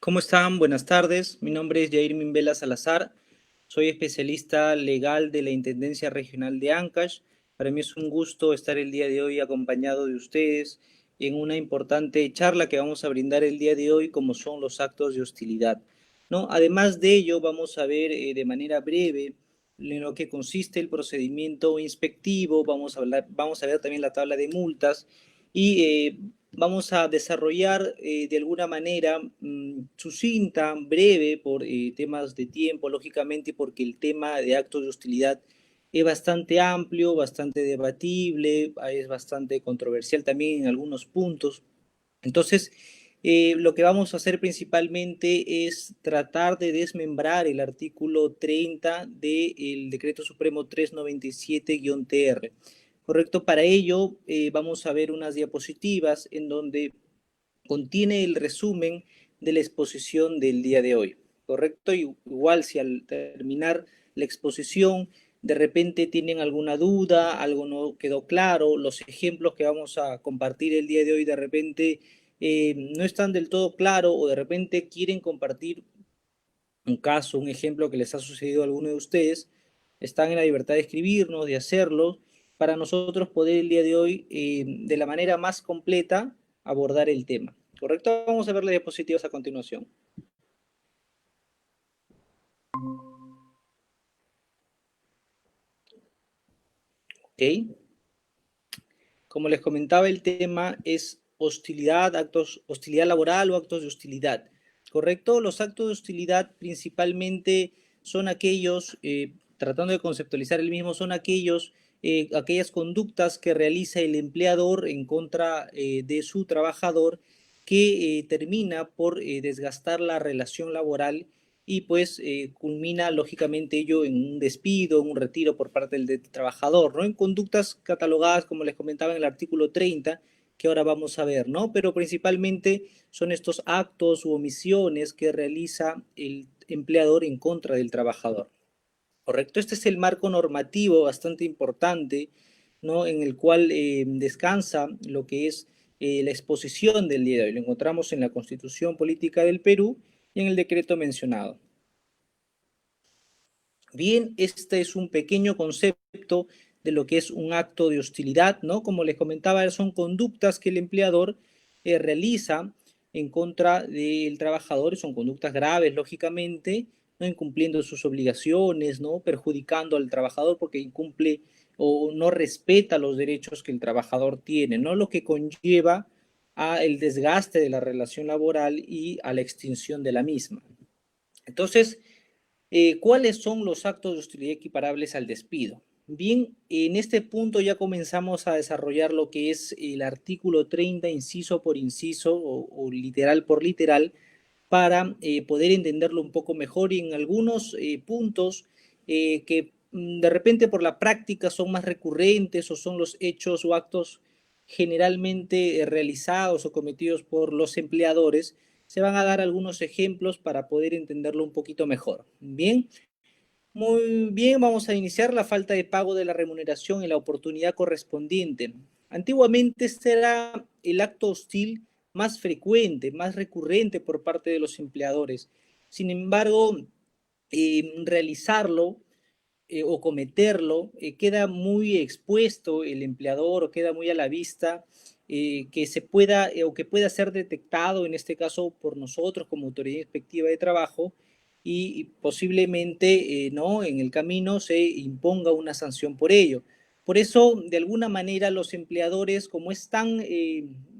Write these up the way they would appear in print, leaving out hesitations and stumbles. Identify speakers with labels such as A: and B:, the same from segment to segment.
A: ¿Cómo están? Buenas tardes. Mi nombre es Jair Mimbela Salazar. Soy especialista legal de la Intendencia Regional de Ancash. Para mí es un gusto estar el día de hoy acompañado de ustedes en una importante charla que vamos a brindar el día de hoy, como son los actos de hostilidad, ¿no? Además de ello, vamos a ver de manera breve en lo que consiste el procedimiento inspectivo. Vamos a ver también la tabla de multas y vamos a desarrollar de alguna manera sucinta, breve, por temas de tiempo, lógicamente, porque el tema de actos de hostilidad es bastante amplio, bastante debatible, es bastante controversial también en algunos puntos. Entonces, lo que vamos a hacer principalmente es tratar de desmembrar el artículo 30 del Decreto Supremo 397-TR. Correcto, para ello vamos a ver unas diapositivas en donde contiene el resumen de la exposición del día de hoy. Correcto, igual si al terminar la exposición de repente tienen alguna duda, algo no quedó claro, los ejemplos que vamos a compartir el día de hoy de repente no están del todo claros, o de repente quieren compartir un caso, un ejemplo que les ha sucedido a alguno de ustedes, están en la libertad de escribirnos, de hacerlo, para nosotros poder el día de hoy, de la manera más completa, abordar el tema. ¿Correcto? Vamos a ver las diapositivas a continuación. ¿Ok? Como les comentaba, el tema es hostilidad laboral o actos de hostilidad. ¿Correcto? Los actos de hostilidad principalmente son aquellos, tratando de conceptualizar el mismo, son aquellas conductas que realiza el empleador en contra de su trabajador, que termina por desgastar la relación laboral y pues culmina lógicamente ello en un despido, en un retiro por parte del trabajador, ¿no? En conductas catalogadas, como les comentaba, en el artículo 30, que ahora vamos a ver, ¿no? Pero principalmente son estos actos u omisiones que realiza el empleador en contra del trabajador. ¿Correcto? Este es el marco normativo bastante importante, ¿no? En el cual descansa lo que es la exposición del día de hoy. Lo encontramos en la Constitución Política del Perú y en el decreto mencionado. Bien, este es un pequeño concepto de lo que es un acto de hostilidad, ¿no? Como les comentaba, son conductas que el empleador realiza en contra del trabajador, son conductas graves, lógicamente, no incumpliendo sus obligaciones, ¿no? Perjudicando al trabajador porque incumple o no respeta los derechos que el trabajador tiene, ¿no? Lo que conlleva a el desgaste de la relación laboral y a la extinción de la misma. Entonces, ¿cuáles son los actos de hostilidad equiparables al despido? Bien, en este punto ya comenzamos a desarrollar lo que es el artículo 30, inciso por inciso o literal por literal, para poder entenderlo un poco mejor, y en algunos puntos que de repente por la práctica son más recurrentes o son los hechos o actos generalmente realizados o cometidos por los empleadores, se van a dar algunos ejemplos para poder entenderlo un poquito mejor. Bien, muy bien, vamos a iniciar la falta de pago de la remuneración en la oportunidad correspondiente. Antiguamente este era el acto hostil más frecuente, más recurrente por parte de los empleadores. Sin embargo, realizarlo o cometerlo, queda muy expuesto el empleador, o queda muy a la vista que se pueda o que pueda ser detectado, en este caso por nosotros como autoridad inspectiva de trabajo, y posiblemente no, en el camino se imponga una sanción por ello. Por eso, de alguna manera, los empleadores, como es tan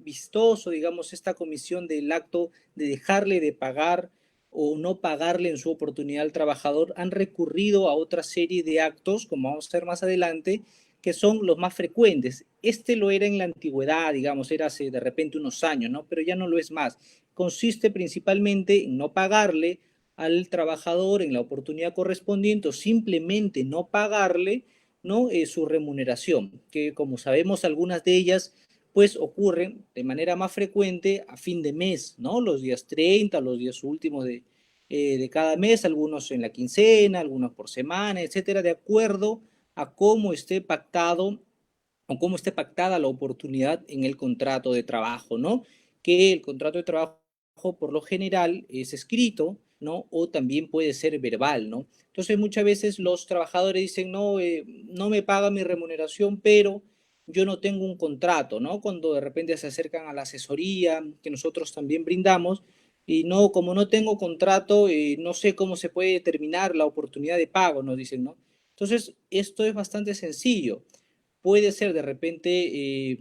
A: vistoso, digamos, esta comisión del acto de dejarle de pagar o no pagarle en su oportunidad al trabajador, han recurrido a otra serie de actos, como vamos a ver más adelante, que son los más frecuentes. Este lo era en la antigüedad, digamos, era hace de repente unos años, ¿no? Pero ya no lo es más. Consiste principalmente en no pagarle al trabajador en la oportunidad correspondiente, o simplemente no pagarle, ¿no? Su remuneración, que como sabemos algunas de ellas pues ocurren de manera más frecuente a fin de mes, ¿no? Los días 30, los días últimos de cada mes, algunos en la quincena, algunos por semana, etcétera, de acuerdo a cómo esté pactado o cómo esté pactada la oportunidad en el contrato de trabajo, ¿no? Que el contrato de trabajo por lo general es escrito, ¿no? O también puede ser verbal, ¿no? Entonces muchas veces los trabajadores dicen, no, no me paga mi remuneración, pero yo no tengo un contrato, ¿no? Cuando de repente se acercan a la asesoría que nosotros también brindamos, y no, como no tengo contrato, no sé cómo se puede determinar la oportunidad de pago, nos dicen, ¿no? Entonces, esto es bastante sencillo. Puede ser de repente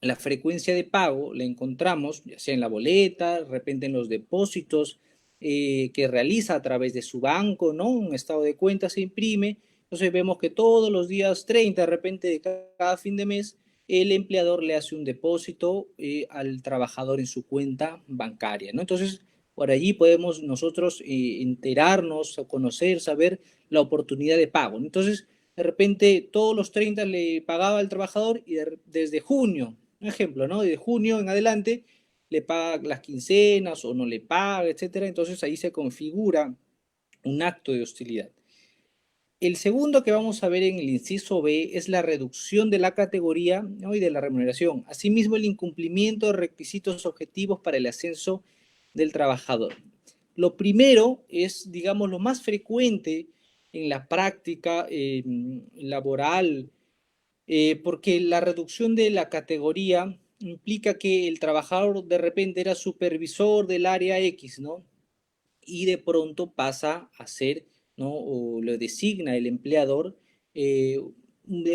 A: la frecuencia de pago, la encontramos ya sea en la boleta, de repente en los depósitos que realiza a través de su banco, ¿no? Un estado de cuenta se imprime. Entonces vemos que todos los días 30 de repente de cada fin de mes, el empleador le hace un depósito al trabajador en su cuenta bancaria, ¿no? Entonces, por allí podemos nosotros enterarnos, conocer, saber la oportunidad de pago. Entonces, de repente todos los 30 le pagaba al trabajador y desde junio, un ejemplo, ¿no? De junio en adelante le paga las quincenas o no le paga, etcétera. Entonces ahí se configura un acto de hostilidad. El segundo que vamos a ver en el inciso B es la reducción de la categoría, ¿no? Y de la remuneración. Asimismo, el incumplimiento de requisitos objetivos para el ascenso del trabajador. Lo primero es, digamos, lo más frecuente en la práctica laboral, porque la reducción de la categoría implica que el trabajador de repente era supervisor del área X, ¿no? Y de pronto pasa a ser, ¿no? O lo designa el empleador en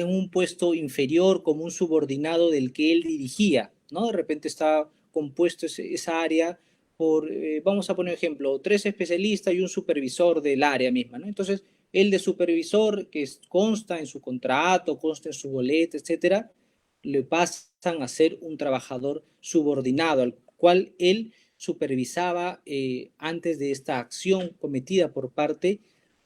A: un puesto inferior como un subordinado del que él dirigía, ¿no? De repente está compuesto esa área por, vamos a poner ejemplo, 3 especialistas y un supervisor del área misma, ¿no? Entonces, el de supervisor, que consta en su contrato, consta en su boleta, etcétera, le pasan a ser un trabajador subordinado, al cual él supervisaba antes de esta acción cometida por parte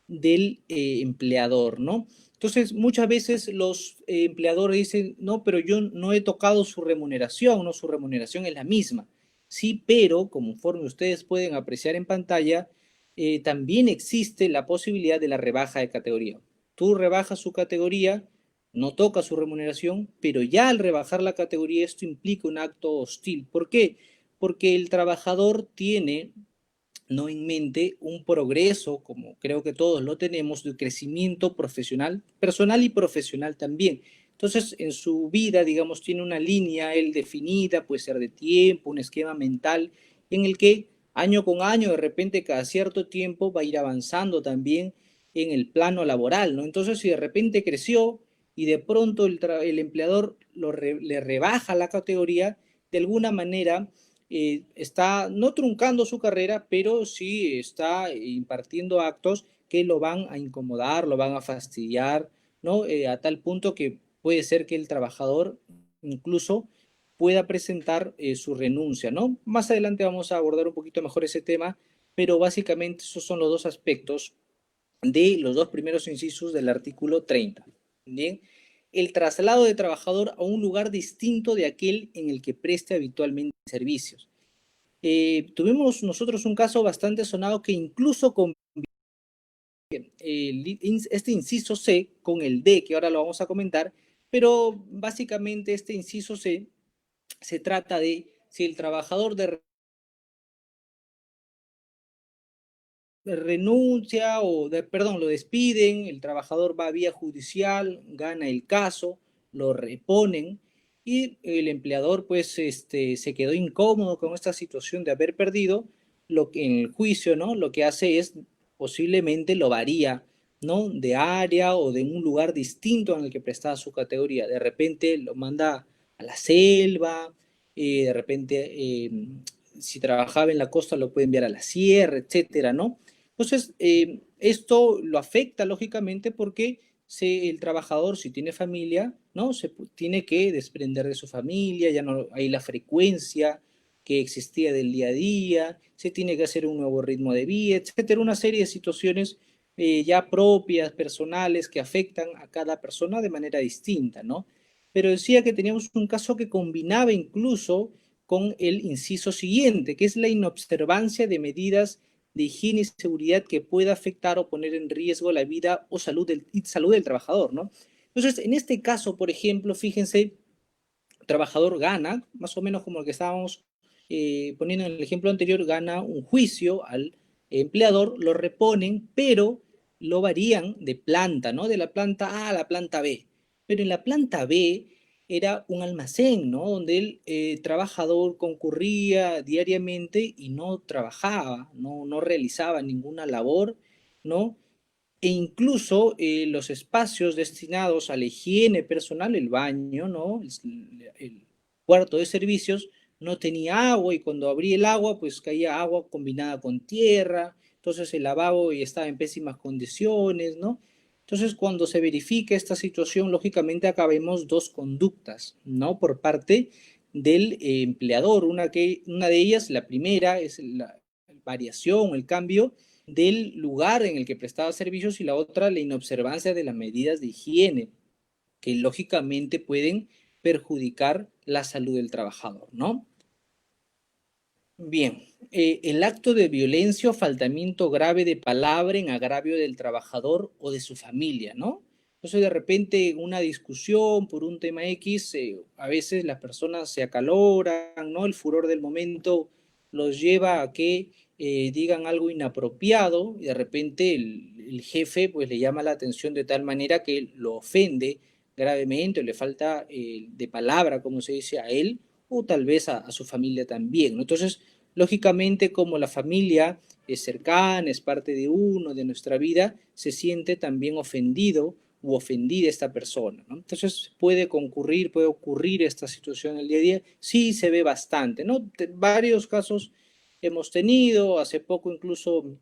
A: del empleador, ¿no? Entonces, muchas veces los empleadores dicen, no, pero yo no he tocado su remuneración, no, su remuneración es la misma. Sí, pero conforme ustedes pueden apreciar en pantalla, también existe la posibilidad de la rebaja de categoría. Tú rebajas su categoría, no toca su remuneración, pero ya al rebajar la categoría esto implica un acto hostil. ¿Por qué? Porque el trabajador tiene no en mente un progreso, como creo que todos lo tenemos, de crecimiento profesional, personal y profesional también. Entonces, en su vida, digamos, tiene una línea él definida, puede ser de tiempo, un esquema mental, en el que año con año, de repente, cada cierto tiempo va a ir avanzando también en el plano laboral, ¿no? Entonces, si de repente creció y de pronto el empleador le rebaja la categoría, de alguna manera está no truncando su carrera, pero sí está impartiendo actos que lo van a incomodar, lo van a fastidiar, ¿no? A tal punto que puede ser que el trabajador incluso pueda presentar su renuncia, ¿no? Más adelante vamos a abordar un poquito mejor ese tema, pero básicamente esos son los dos aspectos de los dos primeros incisos del artículo 30. Bien, el traslado de trabajador a un lugar distinto de aquel en el que preste habitualmente servicios. Tuvimos nosotros un caso bastante sonado que incluso con este inciso C con el D, que ahora lo vamos a comentar, pero básicamente este inciso C se trata de si el trabajador renuncia perdón, lo despiden, el trabajador va a vía judicial, gana el caso, lo reponen y el empleador pues se quedó incómodo con esta situación de haber perdido, lo que en el juicio, ¿no? Lo que hace es posiblemente lo varía, ¿no? De área o de un lugar distinto en el que prestaba su categoría. De repente lo manda a la selva, de repente si trabajaba en la costa lo puede enviar a la sierra, etcétera, ¿no? Entonces, esto lo afecta lógicamente porque el trabajador, si tiene familia, ¿no? Tiene que desprender de su familia, ya no hay la frecuencia que existía del día a día, se tiene que hacer un nuevo ritmo de vida, etcétera, una serie de situaciones ya propias, personales, que afectan a cada persona de manera distinta, ¿no? Pero decía que teníamos un caso que combinaba incluso con el inciso siguiente, que es la inobservancia de medidas de higiene y seguridad que pueda afectar o poner en riesgo la vida o salud del trabajador, ¿no? Entonces, en este caso, por ejemplo, fíjense, el trabajador gana, más o menos como el que estábamos poniendo en el ejemplo anterior, gana un juicio al empleador, lo reponen, pero lo varían de planta, ¿no? De la planta A a la planta B. Pero en la planta B era un almacén, ¿no? Donde el trabajador concurría diariamente y no trabajaba, no realizaba ninguna labor, ¿no? E incluso los espacios destinados a la higiene personal, el baño, ¿no? El cuarto de servicios, no tenía agua y cuando abrí el agua, pues caía agua combinada con tierra, entonces el lavabo estaba en pésimas condiciones, ¿no? Entonces, cuando se verifica esta situación, lógicamente acá vemos dos conductas, ¿no? Por parte del empleador. Una de ellas, la primera, es la variación, el cambio del lugar en el que prestaba servicios y la otra, la inobservancia de las medidas de higiene, que lógicamente pueden perjudicar la salud del trabajador, ¿no? Bien, el acto de violencia o faltamiento grave de palabra en agravio del trabajador o de su familia, ¿no? Entonces, de repente, una discusión por un tema X, a veces las personas se acaloran, ¿no? El furor del momento los lleva a que digan algo inapropiado y de repente el jefe pues le llama la atención de tal manera que lo ofende gravemente o le falta de palabra, como se dice, a él o tal vez a su familia también, ¿no? Entonces, lógicamente, como la familia es cercana, es parte de uno, de nuestra vida, se siente también ofendido u ofendida esta persona, ¿no? Entonces puede ocurrir esta situación el día a día, sí se ve bastante, ¿no? Varios casos hemos tenido, hace poco incluso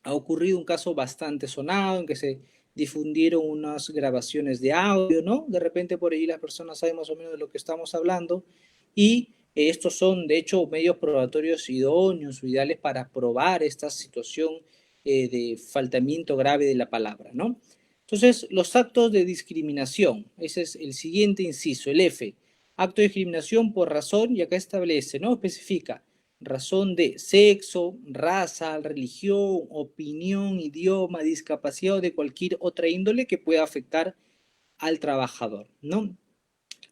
A: ha ocurrido un caso bastante sonado en que se difundieron unas grabaciones de audio, ¿no? De repente por ahí las personas saben más o menos de lo que estamos hablando y estos son de hecho medios probatorios idóneos o ideales para probar esta situación de faltamiento grave de la palabra, ¿no? Entonces, los actos de discriminación, ese es el siguiente inciso, el F, acto de discriminación por razón, y acá establece, ¿no? Especifica razón de sexo, raza, religión, opinión, idioma, discapacidad o de cualquier otra índole que pueda afectar al trabajador, ¿no?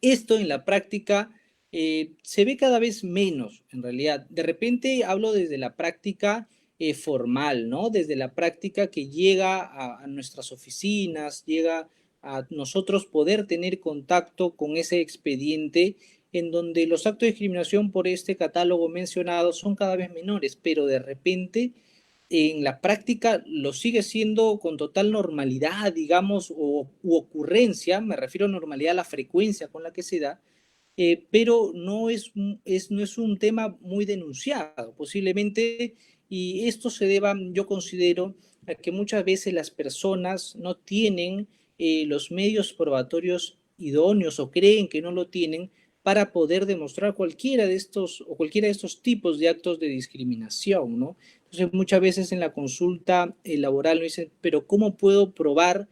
A: Esto en la práctica se ve cada vez menos, en realidad. De repente hablo desde la práctica formal, ¿no? Desde la práctica que llega a nuestras oficinas, llega a nosotros poder tener contacto con ese expediente en donde los actos de discriminación por este catálogo mencionado son cada vez menores, pero de repente en la práctica lo sigue siendo con total normalidad, digamos, u ocurrencia, me refiero a normalidad a la frecuencia con la que se da, pero no es un tema muy denunciado, posiblemente, y esto se deba, yo considero, a que muchas veces las personas no tienen los medios probatorios idóneos o creen que no lo tienen para poder demostrar cualquiera de estos o cualquiera de estos tipos de actos de discriminación, ¿no? Entonces, muchas veces en la consulta laboral me dicen, pero ¿cómo puedo probar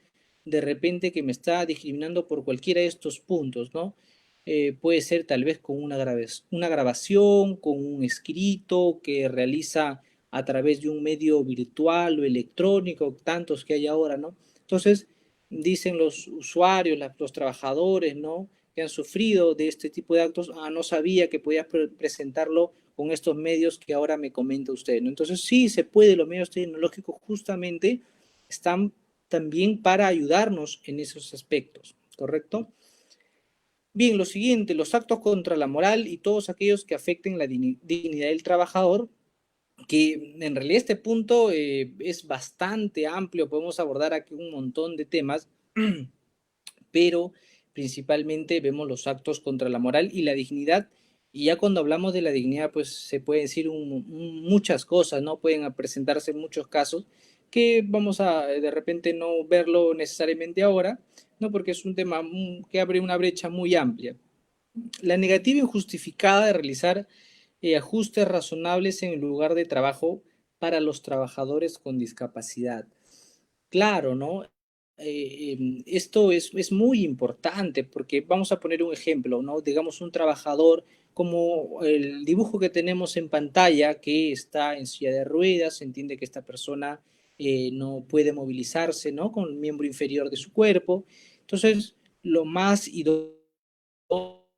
A: de repente que me está discriminando por cualquiera de estos puntos, ¿no? Puede ser tal vez con una grabación, con un escrito que realiza a través de un medio virtual o electrónico, tantos que hay ahora, ¿no? Entonces, dicen los usuarios, los trabajadores, ¿no? Que han sufrido de este tipo de actos, no sabía que podías presentarlo con estos medios que ahora me comenta usted, ¿no? Entonces, sí se puede, los medios tecnológicos justamente están también para ayudarnos en esos aspectos, ¿correcto? Bien, lo siguiente, los actos contra la moral y todos aquellos que afecten la dignidad del trabajador, que en realidad este punto es bastante amplio, podemos abordar aquí un montón de temas, pero principalmente vemos los actos contra la moral y la dignidad, y ya cuando hablamos de la dignidad, pues se puede decir muchas cosas, ¿no? Pueden presentarse muchos casos que vamos a de repente no verlo necesariamente ahora, ¿no? Porque es un tema que abre una brecha muy amplia. La negativa injustificada de realizar ajustes razonables en el lugar de trabajo para los trabajadores con discapacidad. Claro, ¿no? Esto es muy importante porque vamos a poner un ejemplo, ¿no? Digamos un trabajador como el dibujo que tenemos en pantalla que está en silla de ruedas, se entiende que esta persona no puede movilizarse, ¿no? Con el miembro inferior de su cuerpo. Entonces, lo más idóneo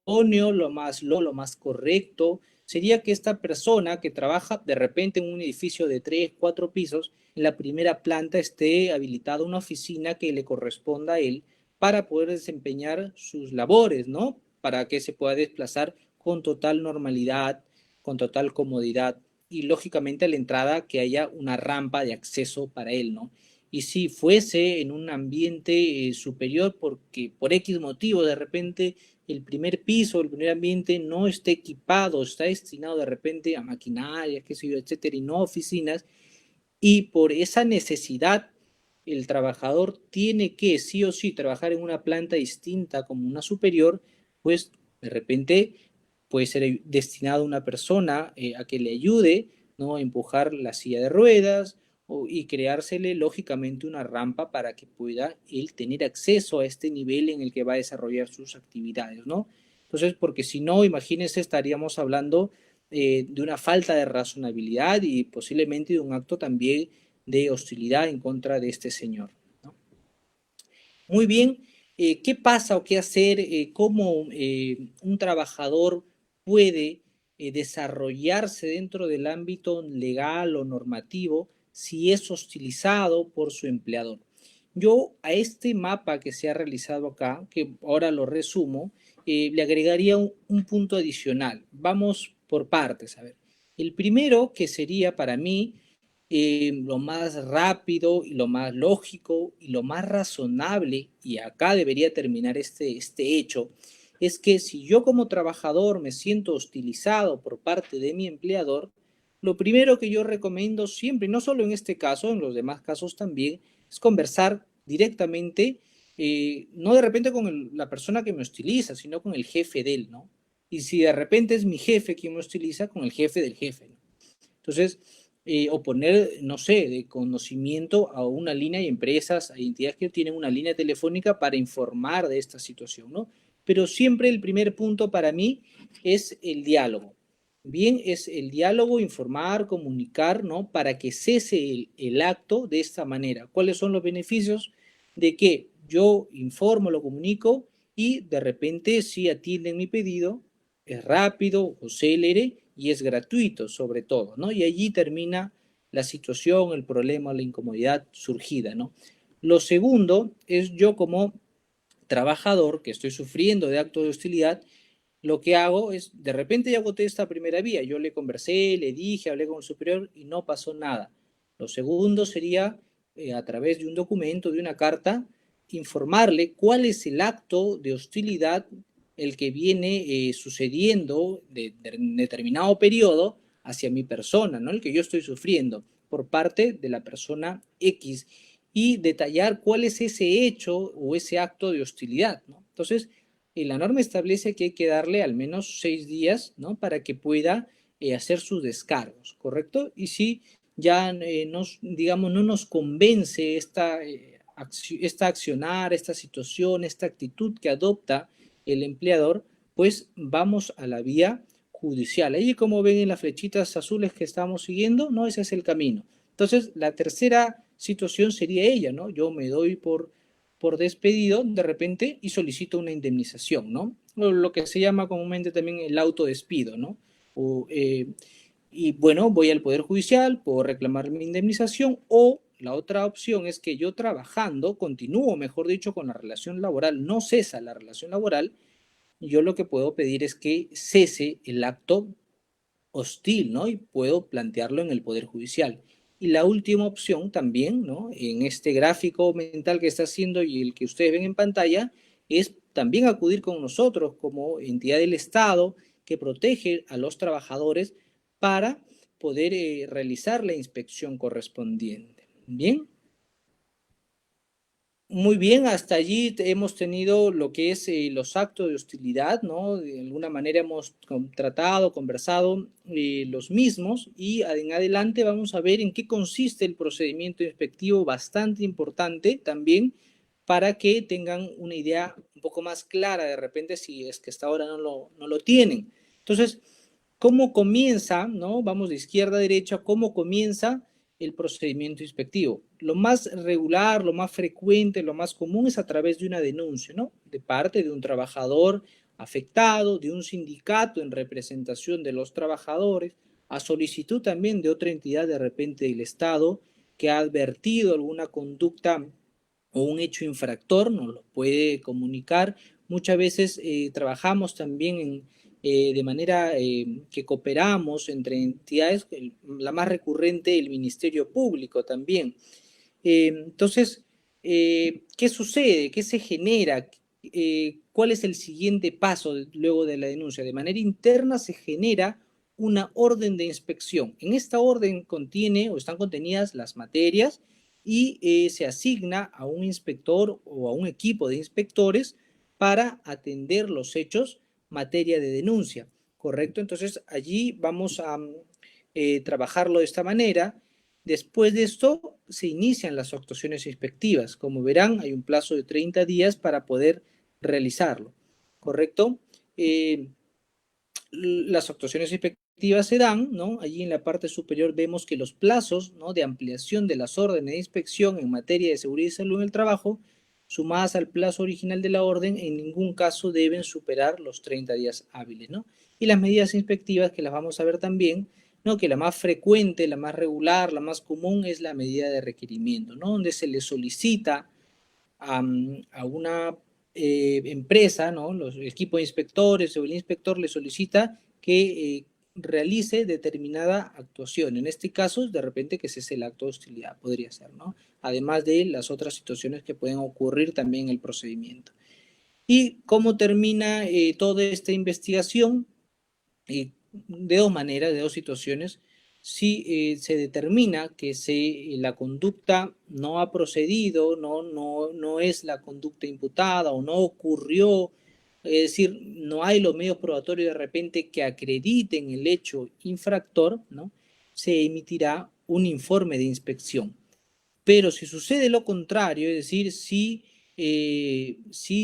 A: idóneo, lo más correcto, sería que esta persona que trabaja de repente en un edificio de 3, 4 pisos, en la primera planta esté habilitada una oficina que le corresponda a él para poder desempeñar sus labores, ¿no? Para que se pueda desplazar con total normalidad, con total comodidad y lógicamente a la entrada que haya una rampa de acceso para él, ¿no? Y si fuese en un ambiente superior porque por X motivo de repente el primer piso, el primer ambiente no está equipado, está destinado de repente a maquinaria, qué sé yo, etcétera, y no oficinas, y por esa necesidad el trabajador tiene que sí o sí trabajar en una planta distinta como una superior, pues de repente puede ser destinado a una persona a que le ayude, ¿no? A empujar la silla de ruedas y creársele lógicamente una rampa para que pueda él tener acceso a este nivel en el que va a desarrollar sus actividades, ¿no? Entonces, porque si no, imagínense, estaríamos hablando de una falta de razonabilidad y posiblemente de un acto también de hostilidad en contra de este señor, ¿no? Muy bien, ¿qué pasa o qué hacer? ¿Cómo un trabajador puede desarrollarse dentro del ámbito legal o normativo si es hostilizado por su empleador? Yo a este mapa que se ha realizado acá, que ahora lo resumo, le agregaría un punto adicional. Vamos por partes, a ver. El primero que sería para mí lo más rápido y lo más lógico y lo más razonable, y acá debería terminar este hecho, es que si yo como trabajador me siento hostilizado por parte de mi empleador, lo primero que yo recomiendo siempre, no solo en este caso, en los demás casos también, es conversar directamente, no de repente con la persona que me hostiliza, sino con el jefe de él, ¿no? Y si de repente es mi jefe quien me hostiliza, con el jefe del jefe, ¿no? Entonces, o poner, no sé, de conocimiento a una línea de empresas, a entidades que tienen una línea telefónica para informar de esta situación, ¿no? Pero siempre el primer punto para mí es el diálogo. Bien, es el diálogo, informar, comunicar, ¿no? Para que cese el acto de esta manera. ¿Cuáles son los beneficios de que yo informo, lo comunico y de repente si atienden mi pedido, es rápido o célere y es gratuito sobre todo, ¿no? Y allí termina la situación, el problema, la incomodidad surgida, ¿no? Lo segundo es yo como trabajador que estoy sufriendo de actos de hostilidad, lo que hago es, de repente ya agoté esta primera vía, yo le conversé, le dije, hablé con el superior y no pasó nada. Lo segundo sería, a través de un documento, de una carta, informarle cuál es el acto de hostilidad el que viene sucediendo de determinado periodo hacia mi persona, ¿no? El que yo estoy sufriendo por parte de la persona X y detallar cuál es ese hecho o ese acto de hostilidad, ¿no? Entonces, la norma establece que hay que darle al menos 6 días, ¿no? Para que pueda hacer sus descargos, ¿correcto? Y si ya digamos, no nos convence esta accionar, esta situación, esta actitud que adopta el empleador, pues vamos a la vía judicial. Ahí como ven en las flechitas azules que estamos siguiendo, ¿no? Ese es el camino. Entonces, la tercera situación sería ella, ¿no? Yo me doy por despedido de repente y solicito una indemnización, ¿no? O lo que se llama comúnmente también el autodespido, ¿no? O, y bueno, voy al Poder Judicial, puedo reclamar mi indemnización o la otra opción es que yo trabajando, continúo, mejor dicho, con la relación laboral, no cesa la relación laboral, yo lo que puedo pedir es que cese el acto hostil, ¿no? Y puedo plantearlo en el Poder Judicial. Y la última opción también, ¿no? En este gráfico mental que está haciendo y el que ustedes ven en pantalla, es también acudir con nosotros como entidad del Estado que protege a los trabajadores para poder realizar la inspección correspondiente. Bien. Muy bien, hasta allí hemos tenido lo que es los actos de hostilidad, ¿no? De alguna manera hemos tratado, conversado los mismos y en adelante vamos a ver en qué consiste el procedimiento inspectivo, bastante importante también para que tengan una idea un poco más clara de repente si es que hasta ahora no lo tienen. Entonces, ¿cómo comienza, no? Vamos de izquierda a derecha, ¿cómo comienza el procedimiento inspectivo? Lo más regular, lo más frecuente, lo más común es a través de una denuncia, ¿no? De parte de un trabajador afectado, de un sindicato en representación de los trabajadores, a solicitud también de otra entidad de repente del Estado que ha advertido alguna conducta o un hecho infractor, nos lo puede comunicar. Muchas veces trabajamos también de manera que cooperamos entre entidades, la más recurrente, el Ministerio Público también. Entonces, ¿qué sucede? ¿Qué se genera? ¿Cuál es el siguiente paso luego de la denuncia? De manera interna se genera una orden de inspección. En esta orden contiene o están contenidas las materias y se asigna a un inspector o a un equipo de inspectores para atender los hechos materia de denuncia, ¿correcto? Entonces allí vamos a trabajarlo de esta manera. Después de esto se inician las actuaciones inspectivas. Como verán, hay un plazo de 30 días para poder realizarlo, ¿correcto? Las actuaciones inspectivas se dan, ¿no? Allí en la parte superior vemos que los plazos, ¿no?, de ampliación de las órdenes de inspección en materia de seguridad y salud en el trabajo, sumadas al plazo original de la orden, en ningún caso deben superar los 30 días hábiles, ¿no? Y las medidas inspectivas, que las vamos a ver también, ¿no?, que la más frecuente, la más regular, la más común es la medida de requerimiento, ¿no?, donde se le solicita a una empresa, ¿no?, los equipos de inspectores o el inspector le solicita que realice determinada actuación. En este caso, de repente que cese el acto de hostilidad, podría ser, ¿no? Además de las otras situaciones que pueden ocurrir también en el procedimiento. ¿Y cómo termina toda esta investigación? De dos maneras, de dos situaciones. Si se determina que la conducta no ha procedido, no es la conducta imputada o no ocurrió, es decir, no hay los medios probatorios de repente que acrediten el hecho infractor, ¿no?, se emitirá un informe de inspección. Pero si sucede lo contrario, es decir, si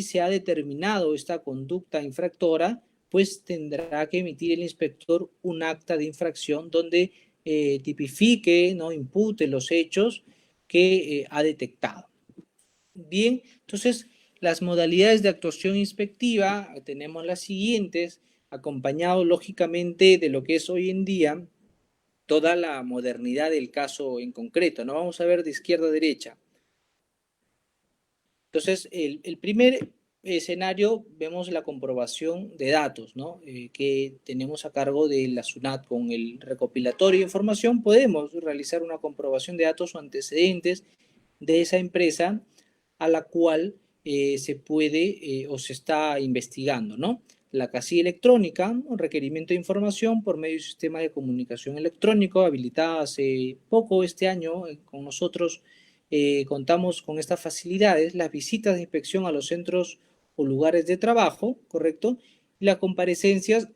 A: se ha determinado esta conducta infractora, pues tendrá que emitir el inspector un acta de infracción donde tipifique, ¿no?, impute los hechos que ha detectado. Bien, entonces las modalidades de actuación inspectiva tenemos las siguientes, acompañado lógicamente de lo que es hoy en día toda la modernidad del caso en concreto, ¿no? Vamos a ver de izquierda a derecha. Entonces, el primer escenario, vemos la comprobación de datos, ¿no?, que tenemos a cargo de la SUNAT. Con el recopilatorio de información podemos realizar una comprobación de datos o antecedentes de esa empresa a la cual se puede o se está investigando, ¿no? La casilla electrónica, un requerimiento de información por medio del sistema de comunicación electrónico habilitada hace poco este año con nosotros. Contamos con estas facilidades, las visitas de inspección a los centros o lugares de trabajo, ¿correcto? Y las comparecencias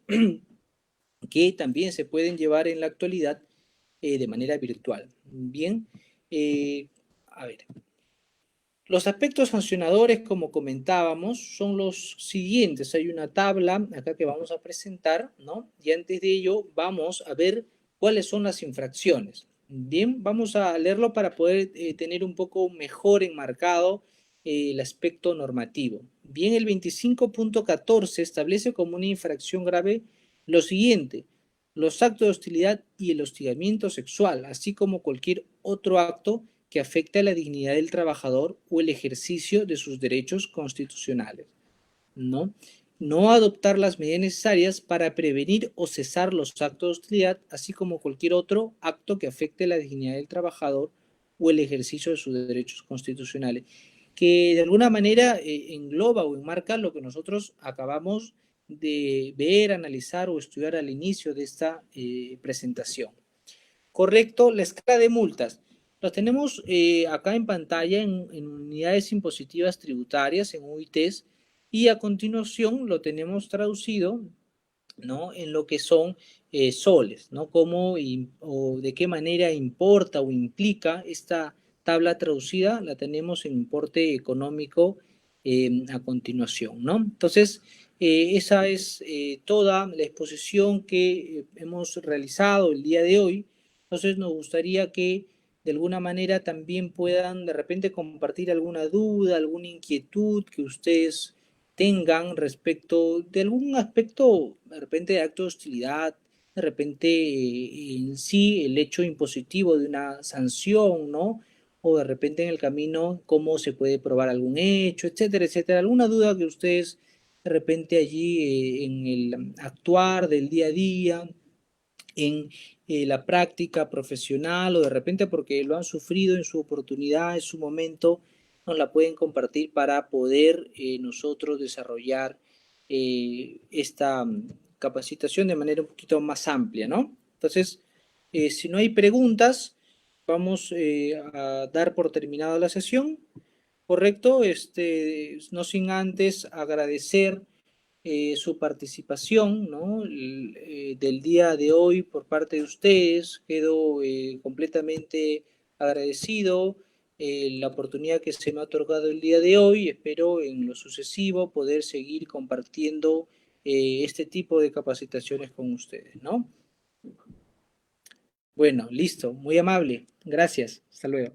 A: que también se pueden llevar en la actualidad de manera virtual. Bien, a ver. Los aspectos sancionadores, como comentábamos, son los siguientes. Hay una tabla acá que vamos a presentar, ¿no? Y antes de ello vamos a ver cuáles son las infracciones. Bien, vamos a leerlo para poder tener un poco mejor enmarcado el aspecto normativo. Bien, el 25.14 establece como una infracción grave lo siguiente: los actos de hostilidad y el hostigamiento sexual, así como cualquier otro acto que afecte a la dignidad del trabajador o el ejercicio de sus derechos constitucionales, ¿no? No adoptar las medidas necesarias para prevenir o cesar los actos de hostilidad, así como cualquier otro acto que afecte la dignidad del trabajador o el ejercicio de sus derechos constitucionales, que de alguna manera engloba o enmarca lo que nosotros acabamos de ver, analizar o estudiar al inicio de esta presentación. Correcto, la escala de multas. Las tenemos acá en pantalla en unidades impositivas tributarias, en UITs, y a continuación lo tenemos traducido, ¿no?, en lo que son soles, ¿no? Cómo o de qué manera importa o implica esta tabla traducida, la tenemos en importe económico a continuación, ¿no? Entonces, esa es toda la exposición que hemos realizado el día de hoy. Entonces, nos gustaría que de alguna manera también puedan de repente compartir alguna duda, alguna inquietud que ustedes tengan respecto de algún aspecto, de repente de acto de hostilidad, de repente en sí el hecho impositivo de una sanción, ¿no? O de repente en el camino cómo se puede probar algún hecho, etcétera, etcétera. Alguna duda que ustedes de repente allí en el actuar del día a día, en la práctica profesional o de repente porque lo han sufrido en su oportunidad, en su momento, nos la pueden compartir para poder nosotros desarrollar esta capacitación de manera un poquito más amplia, ¿no? Entonces, si no hay preguntas, vamos a dar por terminada la sesión, ¿correcto? No sin antes agradecer su participación, ¿no? Del día de hoy por parte de ustedes. Quedo completamente agradecido la oportunidad que se me ha otorgado el día de hoy. Espero en lo sucesivo poder seguir compartiendo este tipo de capacitaciones con ustedes, ¿no? Bueno, listo, muy amable. Gracias. Hasta luego.